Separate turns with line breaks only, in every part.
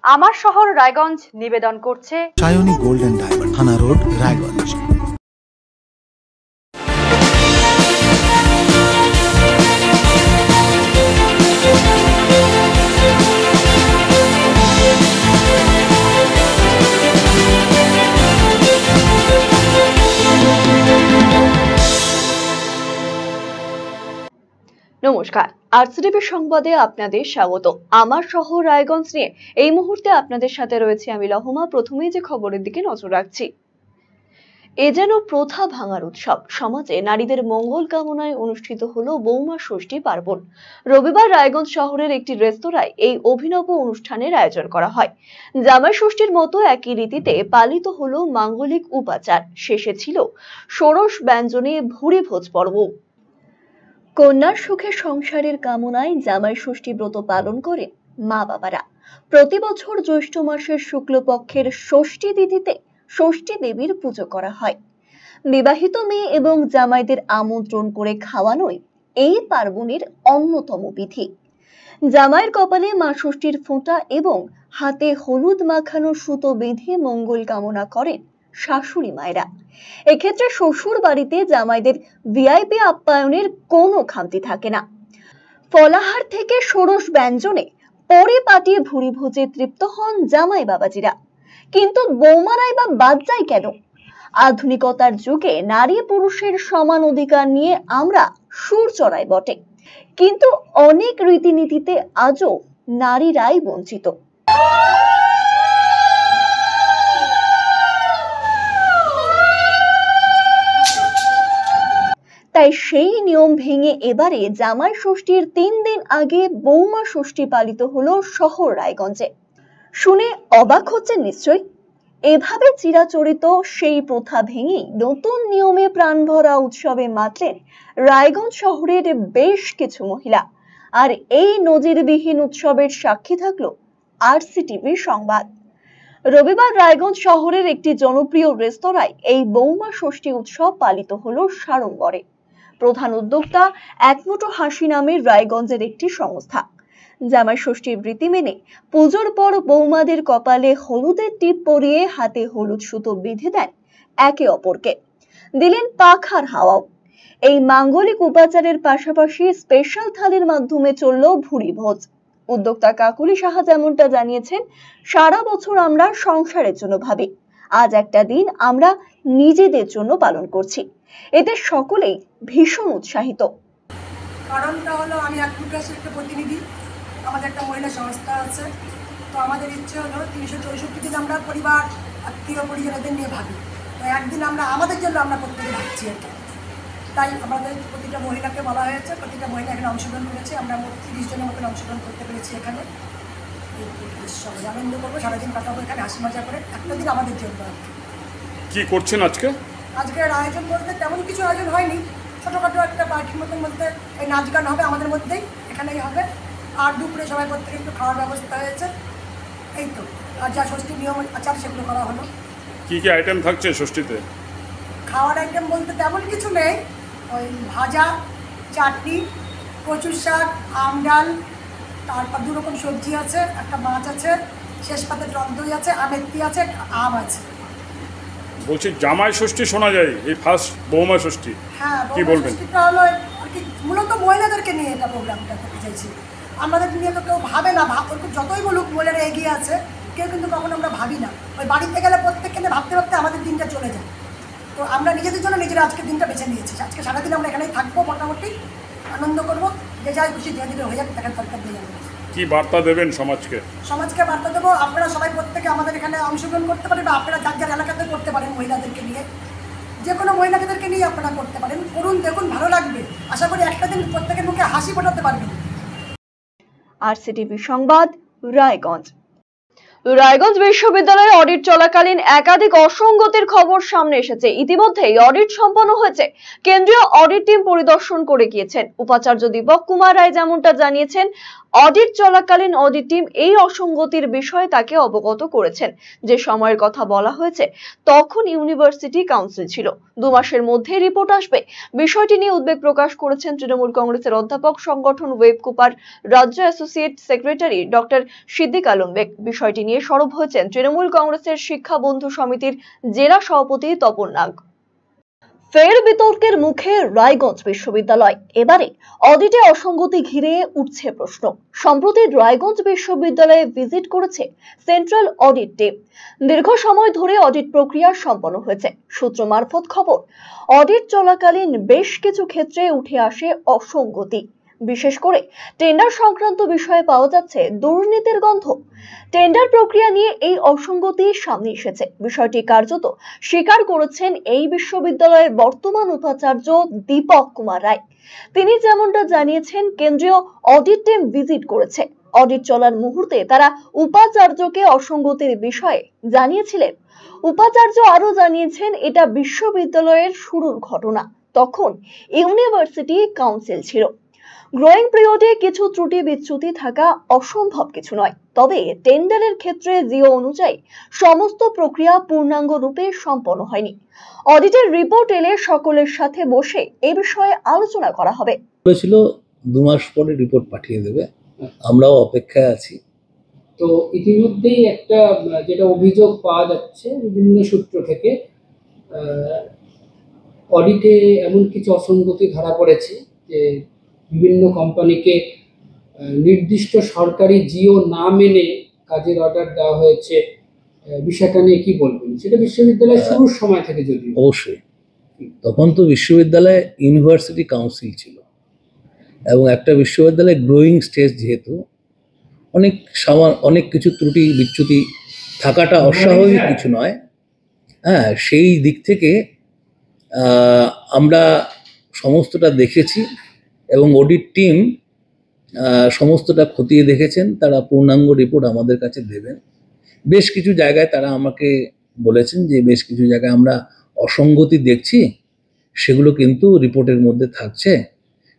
আমার শহর রায়গঞ্জ নিবেদন করছে
সায়নী গোল্ড এন্ড ডায়মন্ড, থানা রোড, রায়গঞ্জ।
নমস্কার, আরসিটিভি সংবাদে আপনাদের স্বাগত। আমার শহর রায়গঞ্জ নিয়ে এই মুহূর্তে আপনাদের সাথে রয়েছে আমি লহমা। প্রথমেই যে খবরের দিকে নজর রাখছি, এ যেন প্রথা ভাঙার উৎসব। সমাজে নারীদের মঙ্গল কামনায় অনুষ্ঠিত হলো বৌমা ষষ্ঠী পার্বণ। রবিবার রায়গঞ্জ শহরের একটি রেস্তোরাঁয় এই অভিনব অনুষ্ঠানের আয়োজন করা হয়। জামাই ষষ্ঠীর মতো একই রীতিতে পালিত হলো মাঙ্গলিক উপাচার। শেষে ছিল ষোড়শ ব্যঞ্জনে ভুরি ভোজ পর্ব। কন্যার সুখে সংসারের কামনায় জামাই ষষ্ঠী ব্রত পালন করেন মা বাবারা। প্রতি বছর জ্যৈষ্ঠ মাসের শুক্লপক্ষের ষষ্ঠী তিথিতে ষষ্ঠী দেবীর পুজো করা হয়। বিবাহিত মেয়ে এবং জামাইদের আমন্ত্রণ করে খাওয়ানোই এই পার্বণের অন্যতম বিধি। জামাইয়ের কপালে মা ষষ্ঠীর ফোঁটা এবং হাতে হলুদ মাখানো সুতো বেঁধে মঙ্গল কামনা করেন শাশুড়ি মায়েরা। এক্ষেত্রে শ্বশুর বাড়িতে জামাইদের ভিআইপি আপ্যায়নের কোনো খামতি থাকে না। ফলাহার থেকে ষোড়শ ব্যঞ্জনে পরিপাটি ভুরি ভোজে তৃপ্ত হন জামাই বাবাজিরা। কিন্তু বৌমারাই বা বাদ যায় কেন? আধুনিকতার যুগে নারী পুরুষের সমান অধিকার নিয়ে আমরা সুর চড়াই বটে, কিন্তু অনেক রীতিনীতিতে আজও নারীরাই বঞ্চিত। তাই সেই নিয়ম ভেঙে এবারে জামাই ষষ্ঠীর 3 দিন আগে বৌমা ষষ্ঠী পালিত হলো শহর রায়গঞ্জে। শুনে অবাক হচ্ছেন নিশ্চয়ই। এভাবে চিরাচরিত সেই প্রথা ভেঙেই নতুন নিয়মে প্রাণ ভরা উৎসবে মাতলেন রায়গঞ্জ শহরের বেশ কিছু মহিলা। আর এই নজিরবিহীন উৎসবের সাক্ষী থাকলো আরসিটিভি সংবাদ। রবিবার রায়গঞ্জ শহরের একটি জনপ্রিয় রেস্তোরাঁয় এই বৌমা ষষ্ঠী উৎসব পালিত হলো সাড়ম্বরে। প্রধান উদ্যোক্তা একমুঠো হাসি নামের রায়গঞ্জের একটি সংস্থা। জামাই ষষ্ঠীর রীতি মেনে পুজোর পর বৌমাদের কপালে হলুদের টিপ পরিয়ে হাতে হলুদ সুতো বেঁধে দেন একে অপরকে, দিলেন পাখার হাওয়াও। এই মাঙ্গলিক উপাচারের পাশাপাশি স্পেশাল থালির মাধ্যমে চলল ভুরি ভোজ। উদ্যোক্তা কাকুলি সাহা যেমনটা জানিয়েছেন, সারা বছর আমরা সংসারের জন্য ভাবি, আজ একটা দিন আমরা নিজেদের জন্য পালন করছি। এতে সকলেই ভীষণ উৎসাহিত।
কারণটা হলো, আমি একমুখাসের একটা প্রতিনিধি, আমাদের একটা মহিলা সংস্থা আছে। তো আমাদের ইচ্ছে হলো 364 দিন আমরা পরিবার আত্মীয় পরিজনদের নিয়ে ভাবি, তো একদিন আমরা আমাদের জন্য আমরা প্রত্যেকে ভাবছি আর কি। তাই আমাদের প্রতিটা মহিলাকে বলা হয়েছে, প্রতিটা মহিলা এখানে অংশগ্রহণ করেছে। আমরা মোট 30 জনের মতন অংশগ্রহণ করতে পেরেছি এখানে। সবাই আনন্দ করবো, সারাদিন কাটাবো এখানে হাসি মজা করে, একটা দিন আমাদের জন্য।
কি করছেন আজকে?
আজকের আয়োজন বলতে তেমন কিছু আয়োজন হয়নি, ছোটোখাটো একটা পার্টির মতন বলতে এই নাচ গান হবে আমাদের মধ্যেই, এখানেই হবে। আর দুপুরে সবাই প্রত্যেকে একটু খাওয়ার ব্যবস্থা হয়েছে, এই তো। আর যা ষষ্ঠীর নিয়ম আচার সেগুলো করা হলো।
কি কি আইটেম থাকছে ষষ্ঠীতে?
খাওয়ার আইটেম বলতে তেমন কিছু নেই, ওই ভাজা, চাটনি, কচুর শাক, আম ডাল, তারপর 2 রকম সবজি আছে, একটা মাছ আছে, শেষ পাতে টক দই আছে, আমেত্তি আছে, আম আছে।
বলছি জামাই ষষ্ঠী শোনা যায়, এই ফার্স্ট বৌমা ষষ্ঠী।
হ্যাঁ,
কি বলবেন?
ষষ্ঠীটা হলো আর কি মূলত মহিলাদেরকে নিয়ে এটা প্রোগ্রামটা করতে চাইছি। আমাদের নিয়ে তো কেউ ভাবে না, যতই বলুক মহিলারা এগিয়ে আছে, কেউ কিন্তু কখনো আমরা ভাবি না। ওই বাড়িতে গেলে প্রত্যেককে ভাবতে ভাবতে আমাদের দিনটা চলে যায়। তো আমরা নিজেদের জন্য নিজেরা আজকের দিনটা বেছে নিয়েছি। আজকে সারাদিন আমরা এখানেই থাকবো, মোটামুটি আনন্দ করবো, যে যাই খুশি ধীরে ধীরে হয়ে যাবে, দেখার দরকার দিয়ে যাবে।
কি বার্তা দেবেন সমাজকে?
সমাজকে বার্তা দেবো, আপনারা সবাই প্রত্যেকে আমাদের এখানে অংশগ্রহণ করতে পারেন, বা আপনারা যার যার এলাকাতে করতে পারেন, মহিলাদেরকে নিয়ে, যে কোনো মহিলাদেরকে নিয়ে আপনারা করতে পারেন। করুন, দেখুন, ভালো লাগবে। আশা করি একটা দিন প্রত্যেকের মুখে হাসি ফোটাতে পারবেন।
আরসিটিভি সংবাদ, রায়গঞ্জ। রায়গঞ্জ বিশ্ববিদ্যালয়ে অডিট চলাকালীন একাধিক অসঙ্গতির খবর সামনে এসেছে। ইতিমধ্যেই অডিট সম্পন্ন হয়েছে। কেন্দ্রীয় অডিট টিম পরিদর্শন করে গিয়েছেন। উপাচার্য দীপক কুমার রায় যেমনটা জানিয়েছেন, অডিট চলাকালীন অডিট টিম এই অসঙ্গতির বিষয়ে তাকে অবগত করেছেন। যে সময়ের কথা বলা হয়েছে তখন ইউনিভার্সিটি কাউন্সিল ছিল, 2 মাসের মধ্যে রিপোর্ট আসবে। বিষয়টি নিয়ে উদ্বেগ প্রকাশ করেছেন তৃণমূল কংগ্রেসের অধ্যাপক সংগঠন ওয়েবকুপার রাজ্য associate secretary doctor Siddique Alam Baig. বিষয়টি নিয়ে সরব হয়েছেন তৃণমূল কংগ্রেসের শিক্ষা বন্ধু সমিতির জেলা সভাপতি তপন নাগ। ফের বিতর্কের মুখে রায়গঞ্জ বিশ্ববিদ্যালয়। এবারে অডিটে অসঙ্গতি ঘিরে উঠছে প্রশ্ন। সম্প্রতি রায়গঞ্জ বিশ্ববিদ্যালয়ে ভিজিট করেছে সেন্ট্রাল অডিট টিম। দীর্ঘ সময় ধরে অডিট প্রক্রিয়া সম্পন্ন হয়েছে। সূত্র মারফত খবর, অডিট চলাকালীন বেশ কিছু ক্ষেত্রে উঠে আসে অসঙ্গতি। বিশেষ করে টেন্ডার সংক্রান্ত বিষয়ে পাওয়া যাচ্ছে দুর্নীতির গন্ধ। টেন্ডার প্রক্রিয়া নিয়ে এই অসঙ্গতি সামনে এসেছে। বিষয়টি কার্যত স্বীকার করেছেন এই বিশ্ববিদ্যালয়ের বর্তমান উপাচার্য দীপক কুমার রায়। তিনি যেমনটা জানিয়েছেন, কেন্দ্রীয় অডিট টিম ভিজিট করেছে। অডিট চলার মুহূর্তে তারা উপাচার্যকে অসঙ্গতির বিষয়ে জানিয়েছিলেন। উপাচার্য আরো জানিয়েছেন, এটা বিশ্ববিদ্যালয়ের শুরুর ঘটনা, তখন ইউনিভার্সিটি কাউন্সিল ছিল। গ্রোয়িং পিরিয়ডে কিছু ত্রুটি বিচ্যুতি থাকা অসম্ভব কিছু নয়, তবে টেন্ডারের ক্ষেত্রে জিও অনুযায়ী সমস্ত প্রক্রিয়া পূর্ণাঙ্গ রূপে সম্পন্ন হয়নি। অডিটের রিপোর্ট এলে সকলের সাথে বসে এ বিষয়ে আলোচনা করা হবে।
বলেছিল 2 মাস পরে রিপোর্ট পাঠিয়ে দেবে, আমরাও অপেক্ষায় আছি।
তো ইতিমধ্যেই একটা যেটা অভিযোগ পাওয়া যাচ্ছে বিভিন্ন সূত্র থেকে, অডিটে এমন কিছু অসঙ্গতি ধরা পড়েছে যে বিভিন্ন কোম্পানিকে নির্দিষ্ট সরকারি জিও না মেনে কাজের অর্ডার দেওয়া হয়েছে। বিষয়টা নিয়ে কি বলবেন? সেটা বিশ্ববিদ্যালয়ের শুরুর সময় থেকে যদি।
অবশ্যই, তখন তো বিশ্ববিদ্যালয়ে ইউনিভার্সিটি কাউন্সিল ছিল এবং একটা বিশ্ববিদ্যালয়ে গ্রোয়িং স্টেজ, যেহেতু অনেক কিছু ত্রুটি বিচ্যুতি থাকাটা অস্বাভাবিক কিছু নয়। হ্যাঁ, সেই দিক থেকে আমরা সমস্তটা দেখেছি এবং অডিট টিম সমস্তটা খতিয়ে দেখেছেন। তারা পূর্ণাঙ্গ রিপোর্ট আমাদের কাছে দেবেন। বেশ কিছু জায়গায় তারা আমাকে বলেছেন যে বেশ কিছু জায়গায় আমরা অসঙ্গতি দেখছি, সেগুলো কিন্তু রিপোর্টের মধ্যে থাকছে।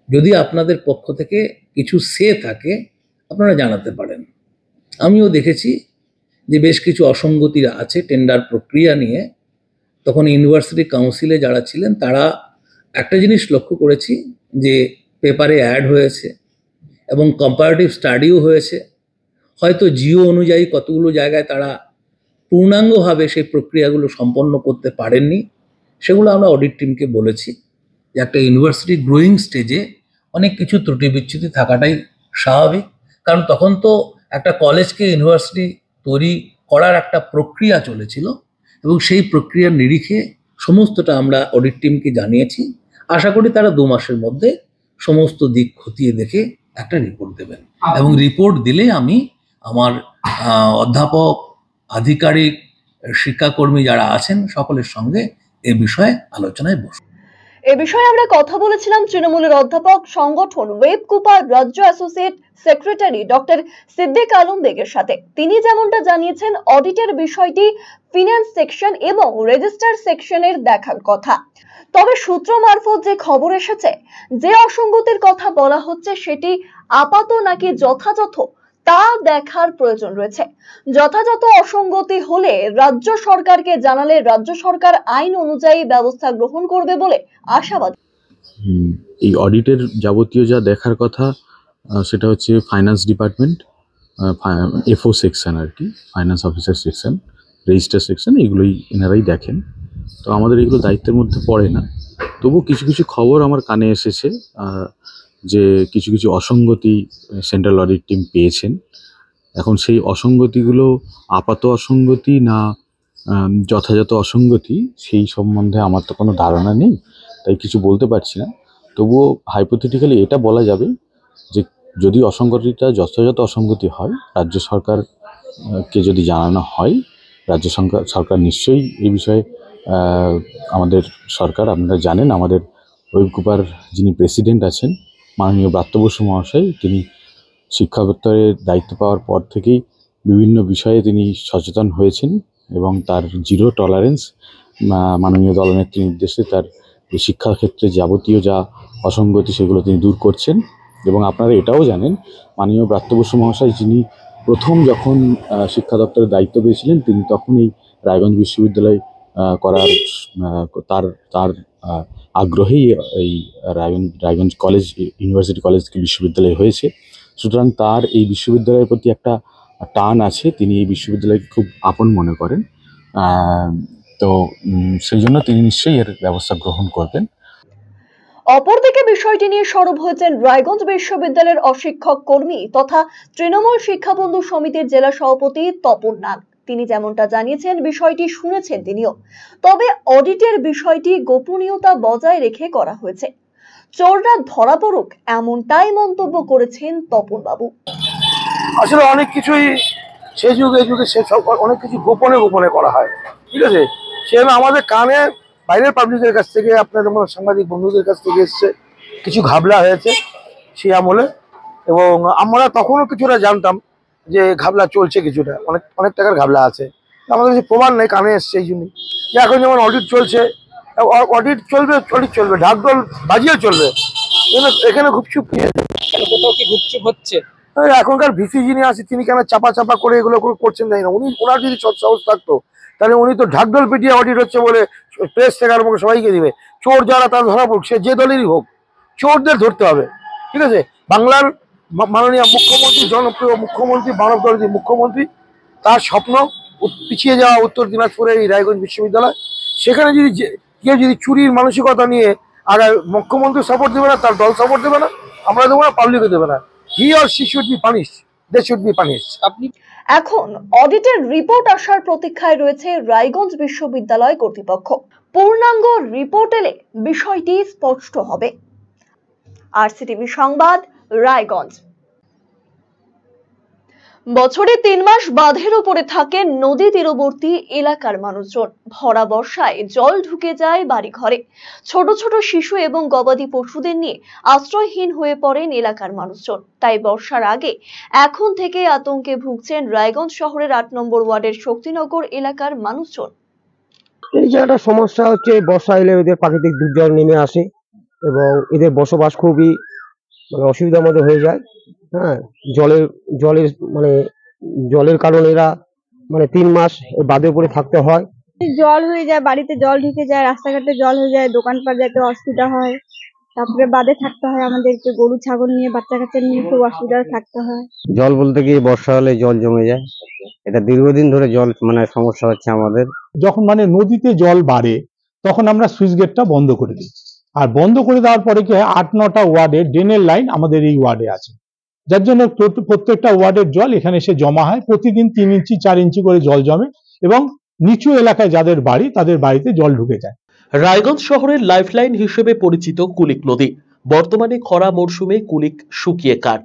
যদি আপনাদের পক্ষ থেকে কিছু সে থাকে আপনারা জানাতে পারেন। আমিও দেখেছি যে বেশ কিছু অসঙ্গতি আছে টেন্ডার প্রক্রিয়া নিয়ে। তখন ইউনিভার্সিটি কাউন্সিলে যারা ছিলেন তারা একটা জিনিস লক্ষ্য করেছি যে পেপারে অ্যাড হয়েছে এবং কম্পারেটিভ স্টাডিও হয়েছে। হয়তো জিও অনুযায়ী কতগুলো জায়গায় তারা পূর্ণাঙ্গভাবে সেই প্রক্রিয়াগুলো সম্পন্ন করতে পারেননি। সেগুলো আমরা অডিট টিমকে বলেছি যে একটা ইউনিভার্সিটি গ্রোয়িং স্টেজে অনেক কিছু ত্রুটি বিচ্যুতি থাকাটাই স্বাভাবিক, কারণ তখন তো একটা কলেজকে ইউনিভার্সিটি তৈরি করার একটা প্রক্রিয়া চলেছিল এবং সেই প্রক্রিয়ার নিরিখে সমস্তটা আমরা অডিট টিমকে জানিয়েছি। আশা করি তারা 2 মাসের মধ্যে সমস্ত দিক খতিয়ে দেখে একটা রিপোর্ট দেবেন এবং রিপোর্ট দিলে আমি আমার অধ্যাপক, আধিকারিক, শিক্ষাকর্মী যারা আছেন সকলের সঙ্গে এ বিষয়ে আলোচনায় বসব।
এ বিষয়ে আমরা কথা বলেছিলাম তৃণমূলের অধ্যাপক সংগঠন ওয়েবকুপার রাজ্য associate secretary doctor Siddique Alam বেগের সাথে। তিনি যেমনটা জানিয়েছেন, অডিটের বিষয়টি ফিনান্স সেকশন এবং রেজিস্টার সেকশনের দেখার কথা। তবে সূত্র মারফত যে খবর এসেছে, যে অসঙ্গতির কথা বলা হচ্ছে সেটি আপাত নাকি যথাযথ তা দেখার প্রয়োজন রয়েছে। যথাযথ অসঙ্গতি হলে রাজ্য সরকারকে জানালে রাজ্য সরকার আইন অনুযায়ী ব্যবস্থা গ্রহণ করবে বলে আশাবাদী।
এই অডিটের যাবতীয় যা দেখার কথা সেটা হচ্ছে ফাইন্যান্স ডিপার্টমেন্ট, এফও সেকশন আর কি, finance officer section, register section, এগুলোই এনারাই দেখেন। তো আমাদের এগুলো দায়িত্বের মধ্যে পড়ে না। তবু কিছু কিছু খবর আমার কানে এসেছে যে কিছু কিছু অসঙ্গতি সেন্ট্রাল অডিট টিম পেয়েছেন। এখন সেই অসঙ্গতিগুলো আপাত অসঙ্গতি না যথাযথ অসঙ্গতি সেই সম্বন্ধে আমার তো কোনো ধারণা নেই, তাই কিছু বলতে পারছি না। তবুও হাইপোথেটিক্যালি এটা বলা যাবে যে যদি অসঙ্গতিটা যথাযথ অসঙ্গতি হয়, রাজ্য সরকারকে যদি জানানো হয়, রাজ্য সরকার নিশ্চয়ই এই বিষয়ে আমাদের সরকার, আপনারা জানেন আমাদের ওয়েবকুপার যিনি প্রেসিডেন্ট আছেন মাননীয় ব্রাত্য বসু মহাশয়, তিনি শিক্ষা দপ্তরের দায়িত্ব পাওয়ার পর থেকেই বিভিন্ন বিষয়ে তিনি সচেতন হয়েছেন এবং তার জিরো টলারেন্স মাননীয় দলনেত্রীর নির্দেশে তার শিক্ষাক্ষেত্রে যাবতীয় যা অসঙ্গতি সেগুলো তিনি দূর করছেন এবং আপনারা এটাও জানেন মাননীয় ব্রাত্য বসু মহাশয় যিনি প্রথম যখন শিক্ষা দপ্তরের দায়িত্ব পেয়েছিলেন তিনি তখন এই রায়গঞ্জ বিশ্ববিদ্যালয় করার তার তার আগ্রহেই এই রায়গঞ্জ কলেজ ইউনিভার্সিটি কলেজ থেকে বিশ্ববিদ্যালয় হয়েছে। সুতরাং তার এই বিশ্ববিদ্যালয়ের প্রতি একটা টান আছে, তিনি এই বিশ্ববিদ্যালয়কে খুব আপন মনে করেন। তো সেই জন্য তিনি নিশ্চয়ই এর ব্যবস্থা গ্রহণ করবেন।
অপরদিকে বিষয়টি নিয়ে সরব হয়েছেন রায়গঞ্জ বিশ্ববিদ্যালয়ের অশিক্ষক কর্মী তথা তৃণমূল শিক্ষা বন্ধু সমিতির জেলা সভাপতি তপন নাগ। তিনি যেমনটা জানিয়েছেন বিষয়টি শুনেছেন তিনিও, তবে অডিটের বিষয়টি গোপনীয়তা বজায় রেখে করা হয়েছে। চোররা ধরা পড়ুক এমনটাই মন্তব্য করেছেন তপন বাবু।
আসলে অনেক কিছুই সে যুগে সে সব অনেক কিছু গোপনে গোপনে করা হয়, ঠিক আছে। সেজন্য আমাদের কানে বাইরের পাবলিকের কাছ থেকে, আপনাদের মতো সাংবাদিক বন্ধুদের কাছ থেকে এসছে, কিছু ঘাবলা হয়েছে সেই আমলে, এবং আমরা তখনও কিছুটা জানতাম যে ঘাবলা চলছে, কিছুটা অনেক অনেক টাকার ঘাবলা আছে। আমাদের কিছু প্রমাণ নেই, কানে এসছে এই জন্যই। যে এখন যেমন অডিট চলছে, অডিট চলবে, ঢাকঢোল বাজিয়ে চলবে, এখানে গুপচুপ
কোথাও কি গুপচুপ হচ্ছে?
এখনকার ভিসি যিনি আছে তিনি কেন চাপা করে এগুলো করছেন তাই না। ওনার যদি সাহস থাকতো তাহলে উনি তো ঢাকঢোল পিটিয়ে অডিট হচ্ছে বলে প্রেস থেকে আরম্ভ করে সবাইকে দিবে। চোর যারা তারা ধরা পড়ুক, সে যে দলেরই হোক, চোরদের ধরতে হবে, ঠিক আছে। বাংলার মাননীয় মুখ্যমন্ত্রী, জনপ্রিয় মুখ্যমন্ত্রী, মানব দরদী মুখ্যমন্ত্রী, তার স্বপ্ন পিছিয়ে যাওয়া উত্তর দিনাজপুরের এই রায়গঞ্জ বিশ্ববিদ্যালয়। সেখানে যদি কেউ যদি চুরির মানসিকতা নিয়ে আর মুখ্যমন্ত্রী সাপোর্ট দেবে না, তার দল সাপোর্ট দেবে না, আমরা দেবো না, পাবলিকও দেবে না। He or she should be punished. They should be punished.
এখন অডিটের রিপোর্ট আসার প্রতীক্ষায় রয়েছে রায়গঞ্জ বিশ্ববিদ্যালয় কর্তৃপক্ষ। পূর্ণাঙ্গ রিপোর্ট এলে বিষয়টি স্পষ্ট হবে। আরসিটিভি সংবাদ, রায়গঞ্জ। বছরে 3 মাস বাঁধের উপরে থাকে নদী তীরবর্তী এলাকার মানুষজন। ভরা বর্ষায় জল ঢুকে যায় বাড়ি ঘরে। ছোট ছোট শিশু এবং গবাদি পশুদের নিয়ে আশ্রয়হীন হয়ে পড়েন এলাকার মানুষজন। তাই বর্ষার আগে এখন থেকে আতঙ্কে ভুগছেন রায়গঞ্জ শহরের 8 নম্বর ওয়ার্ডের শক্তিনগর এলাকার মানুষজন।
এই যে একটা সমস্যা হচ্ছে, বর্ষা এলে এদের প্রাকৃতিক দুর্যোগ নেমে আসে এবং এদের বসবাস খুবই অসুবিধার মধ্যে হয়ে যায়। হ্যাঁ, জলের কারণে এরা 3 মাস বাঁধের উপরে থাকতে হয়।
জল হয়ে যায়, বাড়িতে জল ঢুকে যায়, রাস্তাঘাটে জল হয়ে যায়, দোকানপাট যেতে অসুবিধা হয়। তারপরে বাঁধে থাকতে হয়, আমাদেরকে গরু ছাগল নিয়ে, বাচ্চা কাচ্চা নিয়ে খুব অসুবিধায় থাকতে হয়।
জল বলতে কি, বর্ষা হলে জল জমে যায়, এটা দীর্ঘদিন ধরে জল সমস্যা হচ্ছে আমাদের।
যখন নদীতে জল বাড়ে তখন আমরা সুইচ গেটটা বন্ধ করে দিই, আর বন্ধ করে দেওয়ার পরে কি হয়, 8-9টা ওয়ার্ডের ড্রেনের লাইন আমাদের এই ওয়ার্ডে আছে, যার জন্য প্রত্যেকটা ওয়ার্ডের জল এখানে এসে জমা হয়। প্রতিদিন 3 ইঞ্চি 4 ইঞ্চি করে জল জমে এবং নিচু এলাকায় যাদের বাড়ি তাদের বাড়িতে জল ঢুকে যায়।
রায়গঞ্জ শহরের লাইফলাইন হিসেবে পরিচিত কুলিক নদী বর্তমানে খরা মরশুমে কুলিক শুকিয়ে কাঠ,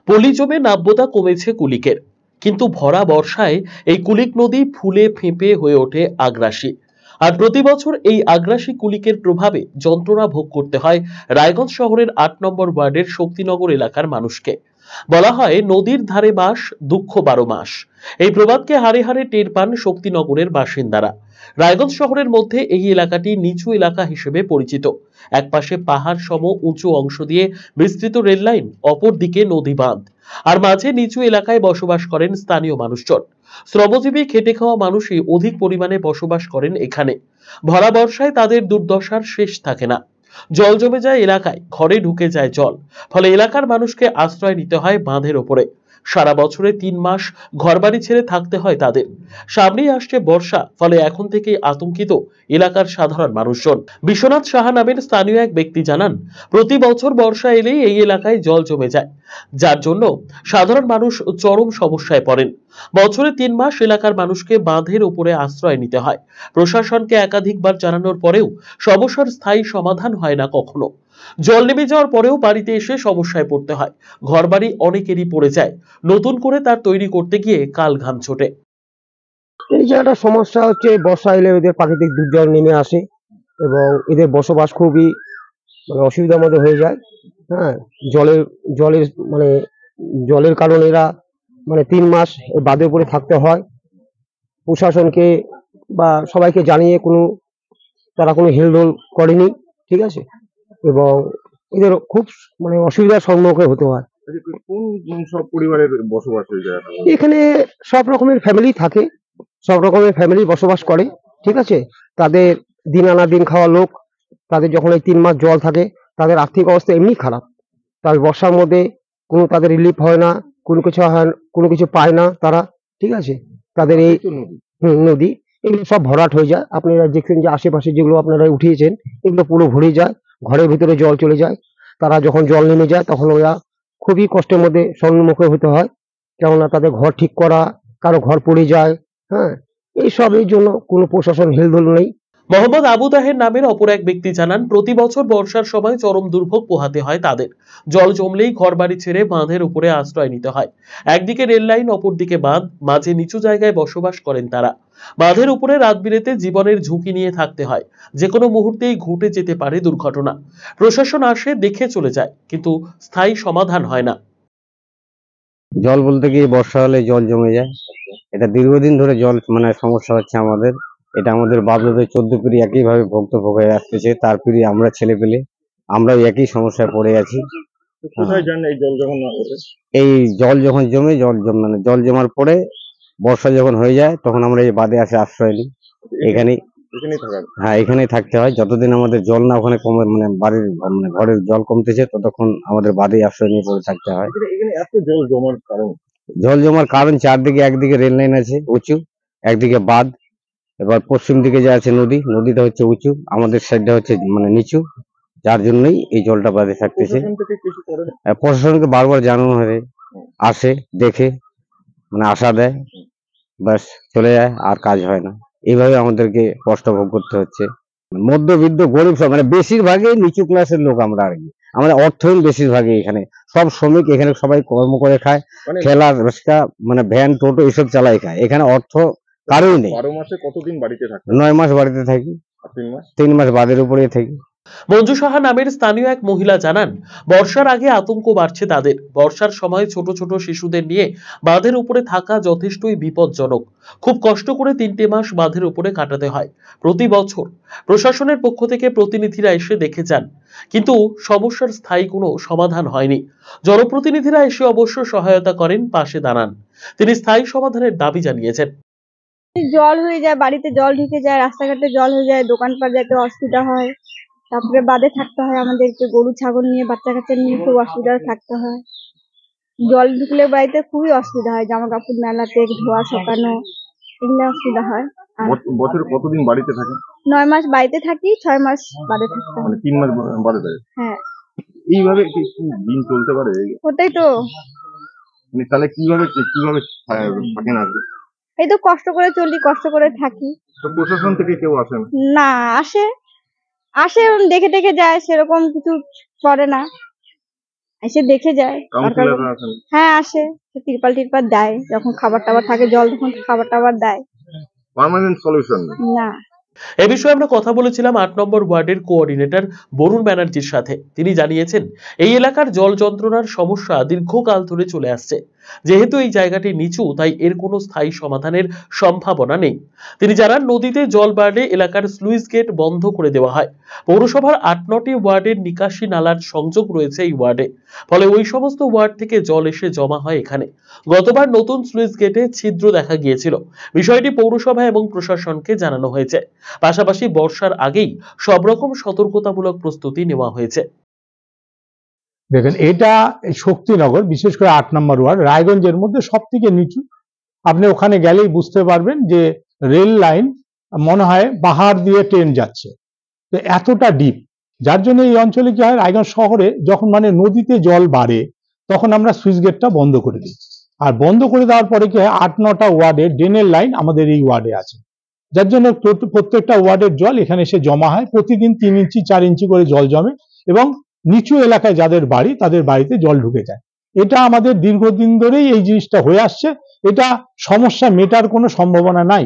পলি জমে নাব্যতা কমেছে কুলিকের। কিন্তু ভরা বর্ষায় এই কুলিক নদী ফুলে ফেঁপে হয়ে ওঠে আগ্রাসী। আর প্রতি বছর এই আগ্রাসী কুলিকের প্রভাবে যন্ত্রণা ভোগ করতে হয় রায়গঞ্জ শহরের 8 নম্বর ওয়ার্ডের শক্তিনগর এলাকার মানুষকে। বলা হয় নদীর ধারে বাস, দুঃখ 12 মাস। এই প্রবাদকে হাড়ে হাড়ে টের পান শক্তিনগরের বাসিন্দারা। রায়গঞ্জ শহরের মধ্যে এই এলাকাটি নিচু এলাকা হিসেবে পরিচিত। একপাশে পাহাড় সম উঁচু অংশ দিয়ে বিস্তৃত রেল লাইন, অপরদিকে নদী বাঁধ, আর মাঝে নিচু এলাকায় বসবাস করেন স্থানীয় মানুষজন। শ্রমজীবী খেটে খাওয়া মানুষই অধিক পরিমাণে বসবাস করেন এখানে। ভরা বর্ষায় তাদের দুর্দশার শেষ থাকে না। জল জমে যায় এলাকায়, ঘরে ঢুকে যায় জল, ফলে এলাকার মানুষকে আশ্রয় নিতে হয় বাঁধের ওপরে। সারা বছরে 3 মাস ঘরবাড়ি ছেড়ে থাকতে হয় তাদের। সামনেই আসছে বর্ষা, ফলে এখন থেকেই আতঙ্কিত এলাকার সাধারণ মানুষজন। বিশ্বনাথ সাহা নামের স্থানীয় এক ব্যক্তি জানান, প্রতি বছর বর্ষা এলেই এই এলাকায় জল জমে যায়, যার জন্য সাধারণ মানুষ চরম সমস্যায় পড়েন। বছরে 3 মাস এলাকার মানুষকে বাঁধের উপরে আশ্রয় নিতে হয়। প্রশাসনকে একাধিকবার জানানোর পরেও সমস্যার স্থায়ী সমাধান হয় না কখনো। জল নেমে যাওয়ার পরেও বাড়িতে এসে সমস্যায় পড়তে হয়। ঘরবাড়ি অনেকেরই পড়ে যায়, নতুন করে তার তৈরি করতে গিয়ে কাল ঘাম ছোটে।
এই যে একটা সমস্যা হচ্ছে, বর্ষা এলে এদের প্রাকৃতিক দুর্যোগ নেমে আসে এবং এদের বসবাস খুবই অসুবিধার মধ্যে হয়ে যায়। হ্যাঁ, জলের কারণে এরা 3 মাস বাঁধের উপরে থাকতে হয়। প্রশাসনকে বা সবাইকে জানিয়ে তারা কোনো হেলদোল করেনি, ঠিক আছে। এবং এদের খুব মানে অসুবিধার সম্মুখীন হতে হয়।
কোন সব পরিবারের বসবাস এই জায়গাটা?
এখানে সব রকমের ফ্যামিলি থাকে, সব রকমের ফ্যামিলি বসবাস করে, ঠিক আছে। তাদের দিন আনা দিন খাওয়া লোক, তাদের যখন এই 3 মাস জল থাকে তাদের আর্থিক অবস্থা এমনি খারাপ। তার বর্ষার মধ্যে কোনো তাদের রিলিফ হয় না, কোনো কিছু হয়, কোনো কিছু পায় না তারা, ঠিক আছে। তাদের এই নদী এগুলো সব ভরাট হয়ে যায়। আপনারা দেখছেন যে আশেপাশে যেগুলো আপনারা উঠিয়েছেন এগুলো পুরো ভরে যায়, ঘরের ভিতরে জল চলে যায়। তারা যখন জল নেমে যায় তখন ওরা খুবই কষ্টের মধ্যে সম্মুখীন হতে হয়, কেননা তাদের ঘর ঠিক করা, কারো ঘর পড়ে যায়, হ্যাঁ, এইসবের জন্য কোনো প্রশাসন হেলদোল নেই।
মোহাম্মদ আবু তাহের নামের অপর এক ব্যক্তি জানান, প্রতি বছর বর্ষার সময় চরম দুর্ভোগ পোহাতে হয় তাদের। জল জমলেই ঘরবাড়ি ছেড়ে বাঁধের উপরে আশ্রয় নিতে হয়। একদিকে রেল লাইন, অপরদিকে বাঁধ, মাঝে নিচু জায়গায় বসবাস করেন তারা। বাঁধের উপরে রাত বিরেতে জীবনের ঝুঁকি নিয়ে থাকতে হয়, যে কোনো মুহূর্তেই ঘটে যেতে পারে দুর্ঘটনা। প্রশাসন আসে, দেখে চলে যায়, কিন্তু স্থায়ী সমাধান হয় না।
জল বলতে কি বর্ষা হলে জল জমে যায়, এটা দীর্ঘদিন ধরে জল মানে সমস্যা হচ্ছে আমাদের। এটা আমাদের বাপদাদের 14 পিঁড়ি একইভাবে ভুক্ত ভোগে আসতেছে, তার পিঁড়ি আমরা ছেলে পেলে আমরাও একই সমস্যায় পড়ে আছি।
কোথায় যান এই জল যখন ওঠে?
এই জল যখন জমে মানে জল জমার পরে বর্ষা যখন হয়ে যায় তখন আমরা এই বাঁধে আসে আশ্রয় নিই। এখানেই হ্যাঁ, এখানেই থাকতে হয় যতদিন আমাদের জল না ওখানে কমে, মানে বাড়ির মানে ঘরের জল কমতেছে ততক্ষণ আমাদের বাঁধেই আশ্রয় নিয়ে পড়ে থাকতে হয়।
এখানে এত জল জমার কারণ?
জল জমার কারণ চারদিকে, একদিকে রেল লাইন আছে উঁচু, একদিকে বাঁধ, এবার পশ্চিম দিকে যে আছে নদী, নদীটা হচ্ছে উঁচু, আমাদের সাইডটা হচ্ছে মানে নিচু, যার জন্যই এই জলটা বাঁধে থাকতেছে। প্রশাসনকে বারবার জানানো হয়, আসে দেখে মানে আশা দেয়, ব্যাস চলে যায়, আর কাজ হয় না। এইভাবে আমাদেরকে কষ্ট ভোগ করতে হচ্ছে। মধ্যবিত্ত গরিব সব মানে বেশিরভাগই নিচু ক্লাসের লোক আমরা, আর কি আমরা অর্থহীন বেশিরভাগই। এখানে সব শ্রমিক, এখানে সবাই কর্ম করে খায়, ঠেলা রিক্সা মানে ভ্যান টোটো এসব চালাই খায়, এখানে অর্থ কারোই নেই।
12 মাসে কতদিন বাড়িতে থাকে?
9 মাস বাড়িতে থাকি, 3 মাস বাদের উপরে থাকি।
মঞ্জু সাহা নামের স্থানীয় এক মহিলা জানান, বর্ষার আগে আতঙ্ক বাড়ছে তাদের। বর্ষার সময় ছোট ছোট শিশুদের নিয়ে বাঁধের উপরে থাকা যথেষ্টই বিপজ্জনক। খুব কষ্ট করে 3টে মাস বাঁধের উপরে কাটাতে হয় প্রতি বছর। প্রশাসনের পক্ষ থেকে প্রতিনিধিরা এসে দেখে যান, কিন্তু সমস্যার স্থায়ী কোনো সমাধান হয়নি। জনপ্রতিনিধিরা এসে অবশ্য সহায়তা করেন, পাশে দাঁড়ান। তিনি স্থায়ী সমাধানের দাবি জানিয়েছেন।
জল হয়ে যায়, বাড়িতে জল ঢুকে যায়, রাস্তাঘাটে জল হয়ে যায়, দোকানপাট যেতে অসুবিধা হয়। তারপরে বাদে থাকতে হয় আমাদেরকে, গরু ছাগল নিয়ে বাচ্চা কাচ্চা নিয়ে খুব অসুবিধা থাকতে হয়। জল ঢুকলে বাড়িতে খুবই অসুবিধা হয়, জামা কাপড় মেলাতে, ধোয়া শুকানো, এগুলো অসুবিধা হয়। আর
বছরে কতদিন বাড়িতে থাকে?
9 মাস বাড়িতে থাকি, 6 মাস বাদে থাকতে হয়।
মানে 3 মাস বাড়ে থাকে?
হ্যাঁ।
এইভাবে কি দিন চলতে পারে?
ওটাই তো।
মানে তাহলে কিভাবে থাকেন আর?
এই তো কষ্ট করে চলি, কষ্ট করে থাকি।
তো প্রশাসন থেকে কেউ আসে না?
না, আসে দেখে দেখে যায়, সেরকম কিছু করে না, এসে দেখে যায়। হ্যাঁ আসে, তিরপাল টিরপাল দেয়, যখন খাবার টাবার থাকে জল তখন খাবার টাবার দেয়।
পার্মানেন্ট সলিউশন
না।
এ বিষয়ে আমরা কথা বলেছিলাম 8 নম্বর ওয়ার্ডের কোঅর্ডিনেটর বরুণ ব্যানার্জির সাথে। তিনি জানিয়েছেন, এই এলাকার জল যন্ত্রণার সমস্যা দীর্ঘকাল ধরে চলে আসছে। যেহেতু এই জায়গাটি নিচু, তাই এর কোনো স্থায়ী সমাধানের সম্ভাবনা নেই। তিনি জানান, নদীতে জল বাড়লে এলাকার স্লুইস গেট বন্ধ করে দেওয়া হয়। পৌরসভার 8-9টি ওয়ার্ডের নিকাশি নালার সংযোগ রয়েছে এই ওয়ার্ডে, ফলে ওই সমস্ত ওয়ার্ড থেকে জল এসে জমা হয় এখানে। গতবার নতুন স্লুইস গেটে ছিদ্র দেখা গিয়েছিল। বিষয়টি পৌরসভা এবং প্রশাসনকে জানানো হয়েছে। পাশাপাশি বর্ষার আগেই সব রকম সতর্কতামূলক প্রস্তুতি নেওয়া হয়েছে।
দেখেন, এটা শক্তিনগর, বিশেষ করে 8 নম্বর ওয়ার্ড রায়গঞ্জের মধ্যে সব থেকে নিচু। আপনি ওখানে গেলেই বুঝতে পারবেন যে রেল লাইন মনে হয় পাহাড় দিয়ে ট্রেন যাচ্ছে, তো এতটা ডিপ। যার জন্য এই অঞ্চলে কি হয়, রায়গঞ্জ শহরে যখন মানে নদীতে জল বাড়ে তখন আমরা সুইচ গেটটা বন্ধ করে দিই। আর বন্ধ করে দেওয়ার পরে কি হয়, 8-9টা ওয়ার্ডে ড্রেনের লাইন আমাদের এই ওয়ার্ডে আছে, যার জন্য প্রত্যেকটা ওয়ার্ডের জল এখানে এসে জমা হয়। প্রতিদিন 3 ইঞ্চি 4 ইঞ্চি করে জল জমে এবং নিচু এলাকায় যাদের বাড়ি তাদের বাড়িতে জল ঢুকে যায়। এটা আমাদের দীর্ঘদিন ধরেই এই জিনিসটা হয়ে আসছে। এটা সমস্যা মেটার কোনো সম্ভাবনা নাই।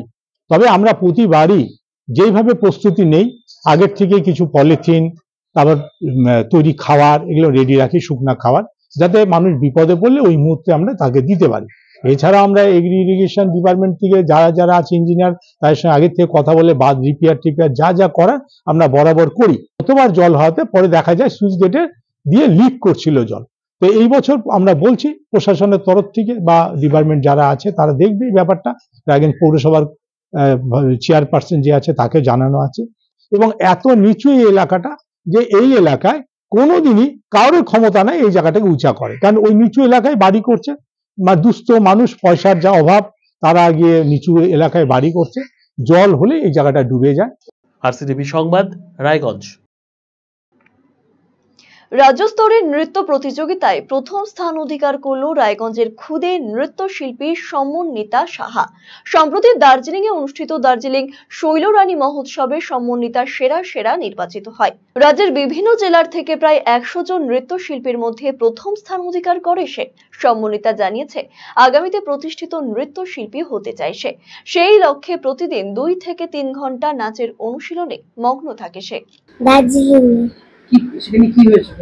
তবে আমরা প্রতিবারই যেইভাবে প্রস্তুতি নেই, আগের থেকে কিছু পলিথিন, তারপর তৈরি খাবার এগুলো রেডি রাখি, শুকনা খাবার, যাতে মানুষ বিপদে পড়লে ওই মুহূর্তে আমরা তাকে দিতে পারি। এছাড়া আমরা ইরিগেশন ডিপার্টমেন্ট থেকে যারা আছে ইঞ্জিনিয়ার, তাদের সঙ্গে আগের থেকে কথা বলে বাঁধ রিপেয়ার যা করার আমরা বরাবর করি। কতবার জল হওয়াতে পরে দেখা যায় সুইচ গেটের দিয়ে লিক করছিল জল। তো এই বছর আমরা বলছি প্রশাসনের তরফ থেকে বা ডিপার্টমেন্ট যারা আছে তারা দেখবে এই ব্যাপারটা। রায়গঞ্জ পৌরসভার চেয়ারপারসন যে আছে তাকে জানানো আছে। এবং এত নিচু এই এলাকাটা যে এই এলাকায় কোনোদিনই কারোর ক্ষমতা নাই এই জায়গাটাকে উঁচা করে, কারণ ওই নিচু এলাকায় বাড়ি করছে বা দুস্থ মানুষ, পয়সার যা অভাব, তারা গিয়ে নিচু এলাকায় বাড়ি করছে। জল হলে এই জায়গাটা ডুবে যায়।
আরসিটিভি সংবাদ, রায়গঞ্জ।
রাজ্য স্তরের নৃত্য প্রতিযোগিতায় প্রথম স্থান অধিকার করল রায়গঞ্জের ক্ষুদে নৃত্যশিল্পী সমন্বিতা সাহা। সম্প্রতি দার্জিলিং এ অনুষ্ঠিত দার্জিলিং শৈলরানী মহোৎসবে সমন্বিতা সেরা নির্বাচিত হয়। রাজ্যের বিভিন্ন জেলার থেকে প্রায় 100 জন নৃত্যশিল্পীর মধ্যে প্রথম স্থান অধিকার করে সে। সমন্বিতা জানিয়েছে আগামীতে প্রতিষ্ঠিত নৃত্যশিল্পী হতে চায় সে। সেই লক্ষ্যে প্রতিদিন 2 থেকে 3 ঘন্টা নাচের অনুশীলনে মগ্ন থাকে সে।
সেখানে কি হয়েছে?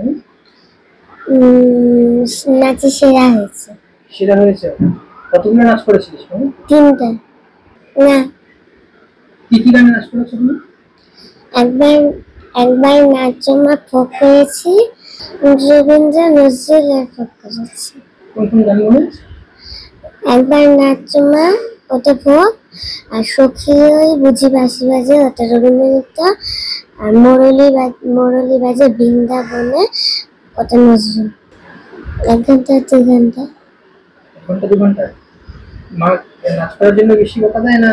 নাচে সেরা হয়েছে।
সেরা হয়েছে? কতগুলো নাচ করেছিলিস?
3টা। না,
কি কি গানে নাচ করেছো তুমি?
একবার নাচমা ফোক করেছি, রবীন্দ্র নজরুলের ফোক করেছি।
কোন কোন গান মনে আছে?
একবার নাচমা ওটা ফোক, আর সখী ওই বুঝি বাঁশি বাজে ওটা রবীন্দ্রনৃত্য, আর মুরলী বাজে বৃন্দাবনে ওটা নজরুল। 1 ঘন্টা 2 ঘন্টা।
1 ঘন্টা 2 ঘন্টা। মা নাচ করার জন্য বেশি বকা দেয় না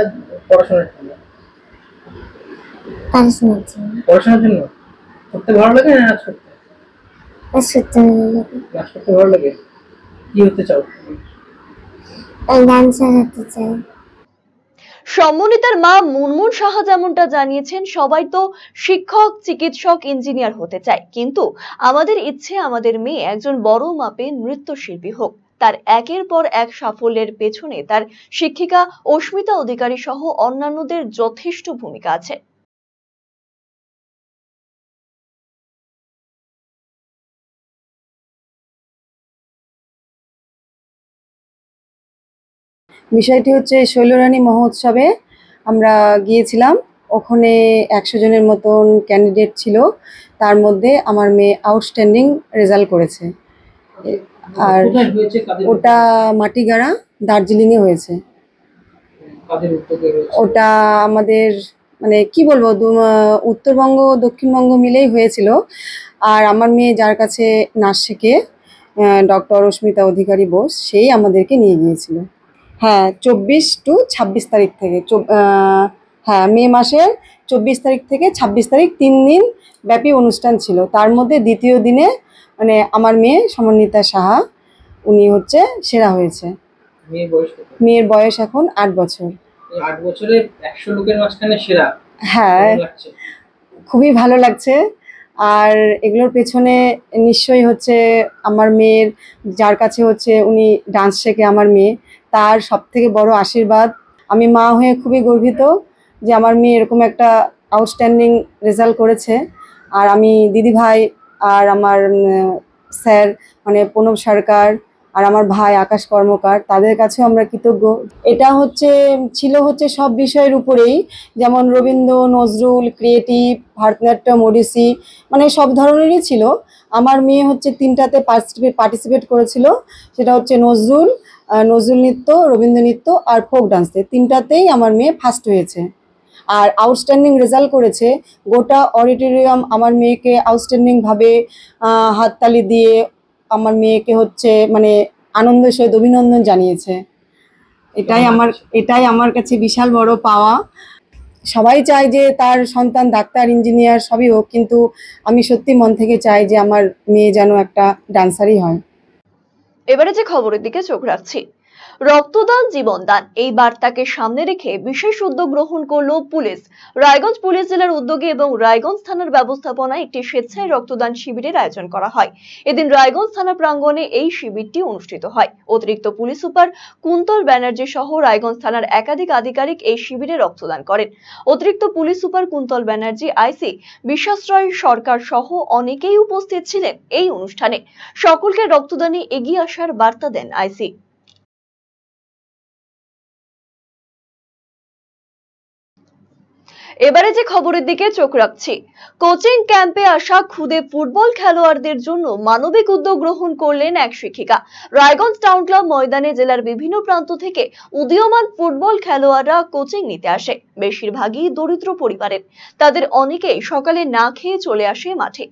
পড়াশোনার জন্য?
পড়াশোনার জন্য।
পড়াশোনার জন্য। করতে ভালো লাগে না নাচ করতে?
নাচ করতে ভালো লাগে।
নাচ করতে ভালো লাগে। কি হতে চাও?
ডান্সার হতে চাই।
সমন্বিতার মা মুনমুন সাহা যেমনটা জানিয়েছেন, সবাই তো শিক্ষক, চিকিৎসক, ইঞ্জিনিয়ার হতে চায়, কিন্তু আমাদের ইচ্ছে আমাদের মেয়ে একজন বড় মাপের নৃত্যশিল্পী হোক। তার একের পর এক সাফল্যের পেছনে তার শিক্ষিকা অস্মিতা অধিকারী সহ অন্যান্যদের যথেষ্ট ভূমিকা আছে।
বিষয়টি হচ্ছে শৈলরানী মহোৎসবে আমরা গিয়েছিলাম। ওখানে 100 জনের মতন ক্যান্ডিডেট ছিল, তার মধ্যে আমার মেয়ে আউটস্ট্যান্ডিং রেজাল্ট করেছে। আর ওটা মাটিগাড়া দার্জিলিংয়ে হয়েছে। ওটা আমাদের মানে কি বলবো, উত্তরবঙ্গ দক্ষিণবঙ্গ মিলেই হয়েছিল। আর আমার মেয়ে যার কাছে নাচ শেখে, ডক্টর অস্মিতা অধিকারী বোস, সেই আমাদেরকে নিয়ে গিয়েছিল। হ্যাঁ, 24 to 26 তারিখ থেকে, হ্যাঁ মে মাসের 24 তারিখ থেকে 26 তারিখ 3 দিন ব্যাপী অনুষ্ঠান ছিল। তার মধ্যে দ্বিতীয় দিনে মানে আমার মেয়ে সমন্বিতা সাহা, উনি হচ্ছে সেরা হয়েছে। মেয়ের বয়স এখন 8 বছর।
8 বছরে 100 লোকের মাঝখানে সেরা?
হ্যাঁ, খুবই ভালো লাগছে। আর এগুলোর পেছনে নিশ্চয়ই হচ্ছে আমার মেয়ের, যার কাছে হচ্ছে উনি ডান্স শেখে আমার মেয়ে, তার সবথেকে বড় আশীর্বাদ। আমি মা হয়ে খুবই গর্বিত যে আমার মেয়ে এরকম একটা আউটস্ট্যান্ডিং রেজাল্ট করেছে। আর আমি দিদিভাই আর আমার স্যার মানে প্রণব সরকার আর আমার ভাই আকাশ কর্মকার, তাদের কাছেও আমরা কৃতজ্ঞ। এটা ছিল সব বিষয়ের উপরেই, যেমন রবীন্দ্র, নজরুল, ক্রিয়েটিভ, ভারতনাট্যম, ওডিসি, মানে সব ধরনেরই ছিল। আমার মেয়ে হচ্ছে 3টাতে পার্টিসিপেট করেছিল, সেটা হচ্ছে নজরুল নৃত্য, রবীন্দ্র নৃত্য আর ফোক ডান্সে। 3টাতেই আমার মেয়ে ফার্স্ট হয়েছে আর আউটস্ট্যান্ডিং রেজাল্ট করেছে। গোটা অডিটোরিয়াম আমার মেয়েকে আউটস্ট্যান্ডিংভাবে হাততালি দিয়ে আমার মেয়েকে হচ্ছে মানে আনন্দের সহিত অভিনন্দন জানিয়েছে। এটাই আমার কাছে বিশাল বড় পাওয়া। সবাই চায় যে তার সন্তান ডাক্তার, ইঞ্জিনিয়ার সবই হোক, কিন্তু আমি সত্যি মন থেকে চাই যে আমার মেয়ে যেন একটা ডান্সারই হয়।
এবারে যে খবরের দিকে চোখ রাখছি, রক্তদান জীবনদান, এই বার্তাকে সামনে রেখে বিশেষ উদ্যোগ গ্রহণ করলো পুলিশ। রায়গঞ্জ পুলিশ জেলার উদ্যোগে এবং রায়গঞ্জ থানার ব্যবস্থাপনায় একটি স্বেচ্ছায় রক্তদান শিবিরের আয়োজন করা হয়। এদিন রায়গঞ্জ থানা প্রাঙ্গণে এই শিবিরটি অনুষ্ঠিত হয়। অতিরিক্ত পুলিশ সুপার কুন্তল ব্যানার্জি সহ রায়গঞ্জ থানার একাধিক আধিকারিক এই শিবিরে রক্তদান করেন। অতিরিক্ত পুলিশ সুপার কুন্তল ব্যানার্জি, আইসি বিশ্বাস রায় সরকার সহ অনেকেই উপস্থিত ছিলেন এই অনুষ্ঠানে। সকলকে রক্তদানে এগিয়ে আসার বার্তা দেন আইসি। এবারে যে খবরের দিকে চোখ রাখছি, কোচিং ক্যাম্পে আসা খুদে ফুটবল খেলোয়াড়দের জন্য মানবিক উদ্যোগ গ্রহণ করলেন এক শিক্ষিকা। রায়গঞ্জ টাউন ক্লাব ময়দানে জেলার বিভিন্ন প্রান্ত থেকে উদীয়মান ফুটবল খেলোয়াড়রা কোচিং নিতে আসে। বেশিরভাগই দরিদ্র পরিবারের। তাদের অনেকেই সকালে না খেয়ে চলে আসে মাঠে।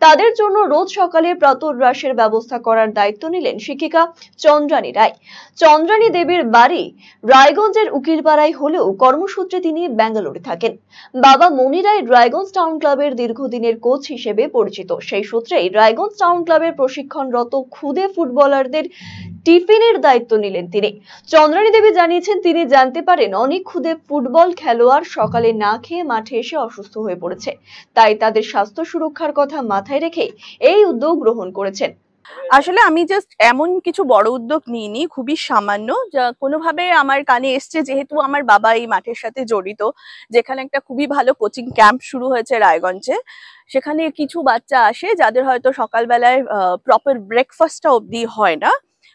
তাদের জন্য রোজ সকালে প্রাতরাশের ব্যবস্থা করার দায়িত্ব নিলেন শিক্ষিকা চন্দ্রানী রায়। চন্দ্রানী দেবীর বাড়ি রায়গঞ্জের উকিলপাড়ায় হলেও কর্মসূত্রে তিনি ব্যাঙ্গালোরে থাকেন। বাবা মনি রায় রায়গঞ্জ টাউন ক্লাবের দীর্ঘদিনের কোচ হিসেবে পরিচিত। সেই সূত্রেই রায়গঞ্জ টাউন ক্লাবের প্রশিক্ষণরত খুদে ফুটবলারদের টিফিনের দায়িত্ব নিলেন তিনি। চন্দ্রানী দেবী জানিয়েছেন, তিনি জানতে পারেন অনেক খুদে ফুটবল খেলোয়াড় সকালে না খেয়ে মাঠে এসে অসুস্থ হয়ে পড়েছে। তাই তাদের স্বাস্থ্য সুরক্ষার কথা মাথায় রেখে এই উদ্যোগ গ্রহণ করেছেন।
আসলে আমি জাস্ট এমন কিছু বড় উদ্যোগ নিইনি, খুবই সামান্য, যা কোনোভাবে আমার কানে এসছে, যেহেতু আমার বাবা এই মাঠের সাথে জড়িত, যেখানে একটা খুবই ভালো কোচিং ক্যাম্প শুরু হয়েছে রায়গঞ্জে। সেখানে কিছু বাচ্চা আসে যাদের হয়তো সকালবেলায় প্রপার ব্রেকফাস্টটা অবধি হয় না।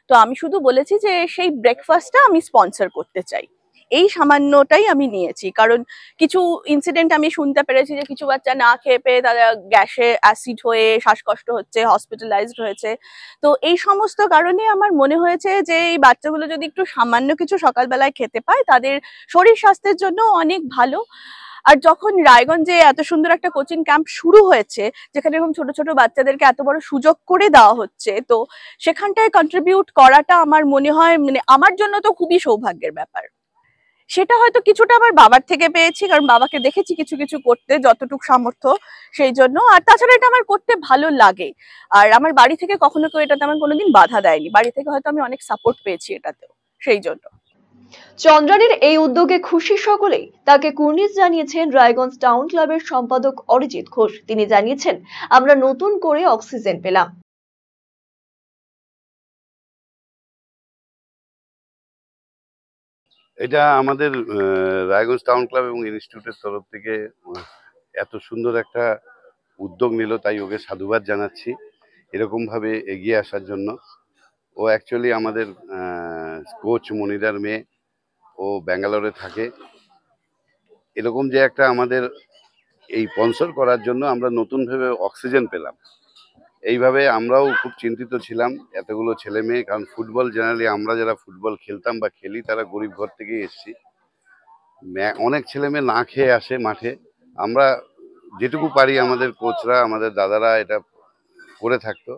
তো আমি শুধু বলেছি যে সেই ব্রেকফাস্টটা আমি স্পন্সর করতে চাই। এই সামান্যটাই আমি নিয়েছি, কারণ কিছু ইনসিডেন্ট আমি শুনতে পেরেছি যে কিছু বাচ্চা না খেয়ে পেয়ে তারা গ্যাসে অ্যাসিড হয়ে শ্বাসকষ্ট হচ্ছে, হসপিটালাইজড হয়েছে। তো এই সমস্ত কারণে আমার মনে হয়েছে যে এই বাচ্চাগুলো যদি একটু সামান্য কিছু সকালবেলায় খেতে পায়, তাদের শরীর স্বাস্থ্যের জন্য অনেক ভালো। আর যখন রায়গঞ্জে এত সুন্দর একটা কোচিং ক্যাম্প শুরু হয়েছে, যেখানে এরকম ছোট ছোট বাচ্চাদেরকে এত বড় সুযোগ করে দেওয়া হচ্ছে, তো সেখানটায় কন্ট্রিবিউট করাটা আমার মনে হয়, মানে আমার জন্য তো খুবই সৌভাগ্যের ব্যাপার। সেটা হয়তো কিছুটা আমার বাবার থেকে পেয়েছি, কারণ বাবাকে দেখেছি কিছু কিছু করতে যতটুকু সামর্থ্য, সেই জন্য। আর তাছাড়া এটা আমার করতে ভালো লাগে। আর আমার বাড়ি থেকে কখনো কেউ এটাতে আমার কোনোদিন বাধা দেয়নি। বাড়ি থেকে হয়তো আমি অনেক সাপোর্ট পেয়েছি এটাতেও, সেই জন্য।
চন্দ্রানীর এই উদ্যোগে খুশি সকলেই। তাকে কুর্নিশ জানিয়েছেন রায়গঞ্জ টাউন ক্লাবের সম্পাদক অরিজিৎ ঘোষ। তিনি জানিয়েছেন, আমরা নতুন করে অক্সিজেন পেলাম।
এটা আমাদের রায়গঞ্জ টাউন ক্লাব এবং ইনস্টিটিউটের তরফ থেকে এত সুন্দর একটা উদ্যোগ নিল, তাই ওকে সাধুবাদ জানাচ্ছি এরকমভাবে এগিয়ে আসার জন্য। ও অ্যাকচুয়ালি আমাদের কোচ মনিরার মেয়ে, ও ব্যাঙ্গালোরে থাকে। এরকম যে একটা আমাদের এই স্পন্সর করার জন্য আমরা নতুনভাবে অক্সিজেন পেলাম, এইভাবে আমরাও খুব চিন্তিত ছিলাম। এতগুলো ছেলে মেয়ে, কারণ ফুটবল জেনারেলি আমরা যারা ফুটবল খেলতাম বা খেলি তারা গরিব ঘর থেকেই এসেছি। অনেক ছেলে মেয়ে না খেয়ে আসে মাঠে। আমরা যেটুকু পারি আমাদের কোচরা, আমাদের দাদারা এটা করে থাকতো,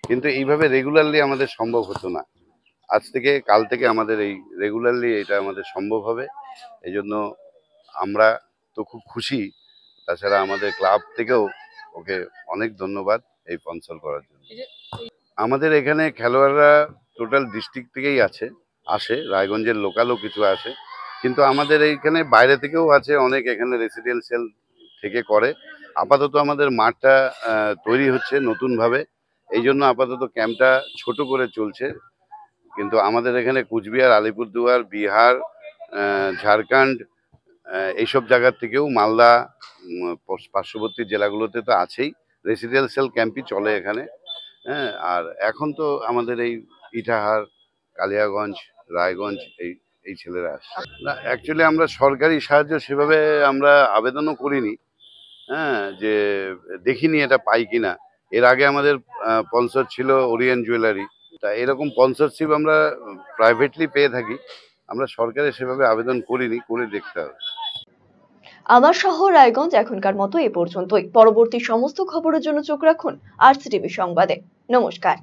কিন্তু এইভাবে রেগুলারলি আমাদের সম্ভব হতো না। আজ থেকে কাল থেকে আমাদের এই রেগুলারলি এটা আমাদের সম্ভব হবে। এই জন্য আমরা তো খুব খুশি। তাছাড়া আমাদের ক্লাব থেকেও ওকে অনেক ধন্যবাদ এই স্পন্সর করার জন্য। আমাদের এখানে খেলোয়াড়রা টোটাল ডিস্ট্রিক্ট থেকেই আসে, রায়গঞ্জের লোকালও কিছু আসে, কিন্তু আমাদের এইখানে বাইরে থেকেও আছে অনেক, এখানে রেসিডেন্সিয়াল থেকে করে। আপাতত আমাদের মাঠটা তৈরি হচ্ছে নতুনভাবে, এই জন্য আপাতত ক্যাম্পটা ছোট করে চলছে। কিন্তু আমাদের এখানে কুচবিহার, আলিপুরদুয়ার, বিহার, ঝাড়খণ্ড, এইসব জায়গার থেকেও, মালদা, পার্শ্ববর্তী জেলাগুলোতে তো আছেই, রেসিডেন্সিয়াল ক্যাম্পই চলে এখানে। হ্যাঁ, আর এখন তো আমাদের এই ইটাহার, কালিয়াগঞ্জ, রায়গঞ্জ এই ছেলেরা আসছে না। অ্যাকচুয়ালি আমরা সরকারি সাহায্য সেভাবে আমরা আবেদনও করিনি, হ্যাঁ, যে দেখিনি এটা পাই কিনা। এর আগে আমাদের স্পন্সর ছিল ওরিয়েন্ট জুয়েলারি। তা এরকম স্পন্সরশিপ আমরা প্রাইভেটলি পেয়ে থাকি, আমরা সরকারে সেভাবে আবেদন করিনি, করে দেখতে হবে।
আমার শহর রায়গঞ্জ এখনকার মতো এ পর্যন্তই। পরবর্তী সমস্ত খবরের জন্য চোখ রাখুন RCTV সংবাদে। নমস্কার।